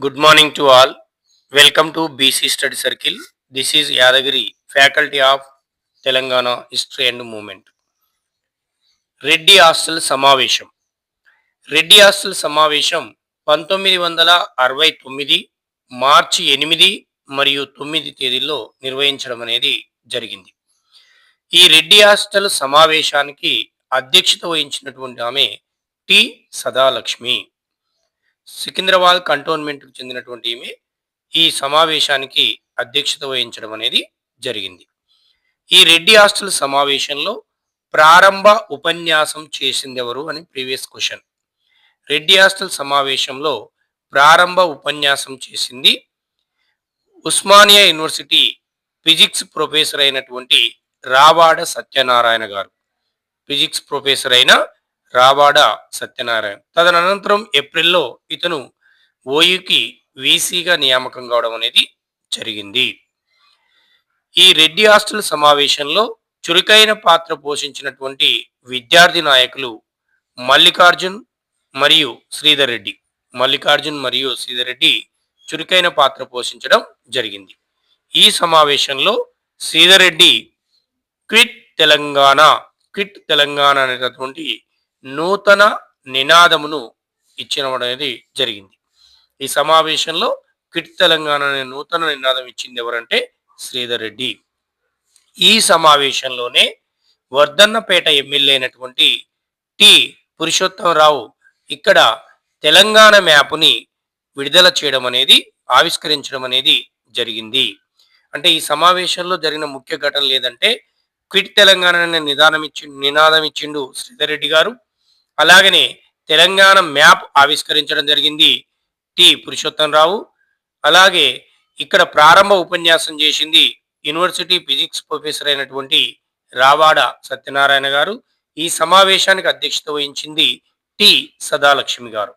Good morning to all. Welcome to BC Study Circle. This is Yadagiri, Faculty of Telangana History and Movement. Reddy hostel సమావేశం. Reddy hostel సమావేశం 1969 మార్చి 8 మరియు 9 తేదీల్లో నిర్వహించడం అనేది జరిగింది. ఈ రెడ్డి హాస్టల్ సమావేశానికి అధ్యక్షత వహించినటువంటి ఆమె టి సదాలక్ష్మి. సికింద్రాబాద్ కంటోన్మెంట్కు చెందినటువంటి ఈమె ఈ సమావేశానికి అధ్యక్షత వహించడం అనేది జరిగింది. ఈ రెడ్డి హాస్టల్ సమావేశంలో ప్రారంభ ఉపన్యాసం చేసింది ఎవరు అని ప్రీవియస్ క్వశ్చన్. రెడ్డి హాస్టల్ సమావేశంలో ప్రారంభ ఉపన్యాసం చేసింది ఉస్మానియా యూనివర్సిటీ ఫిజిక్స్ ప్రొఫెసర్ అయినటువంటి రావాడ సత్యనారాయణ గారు. ఫిజిక్స్ ప్రొఫెసర్ అయిన రావాడ సత్యనారాయణ. తదనంతరం ఏప్రిల్లో ఇతను ఓయూకి వీసీగా నియామకం కావడం అనేది జరిగింది. ఈ రెడ్డి హాస్టల్ సమావేశంలో చురుకైన పాత్ర పోషించినటువంటి విద్యార్థి నాయకులు మల్లికార్జున్ మరియు శ్రీధర్ రెడ్డి. మల్లికార్జున్ మరియు శ్రీధర్ రెడ్డి చురుకైన పాత్ర పోషించడం జరిగింది. ఈ సమావేశంలో శ్రీధర్ రెడ్డి క్విట్ తెలంగాణ అనేటటువంటి నూతన నినాదమును ఇచ్చడం అనేది జరిగింది. ఈ సమావేశంలో క్విట్ తెలంగాణ అనే నూతన నినాదం ఇచ్చింది ఎవరంటే శ్రీధర్ రెడ్డి. ఈ సమావేశంలోనే వర్ధన్నపేట ఎమ్మెల్యే అయినటువంటి టి పురుషోత్తమరావు ఇక్కడ తెలంగాణ మ్యాప్ని విడుదల చేయడం అనేది ఆవిష్కరించడం అనేది జరిగింది. అంటే ఈ సమావేశంలో జరిగిన ముఖ్య ఘటన లేదంటే క్విట్ తెలంగాణ అనే నినాదం ఇచ్చిండు శ్రీధర్ రెడ్డి గారు. అలాగనే తెలంగాణ మ్యాప్ ఆవిష్కరించడం జరిగింది టి పురుషోత్తమరావు. అలాగే ఇక్కడ ప్రారంభ ఉపన్యాసం చేసింది యూనివర్సిటీ ఫిజిక్స్ ప్రొఫెసర్ అయినటువంటి రావాడ సత్యనారాయణ గారు. ఈ సమావేశానికి అధ్యక్షత వహించింది టి సదాలక్ష్మి గారు.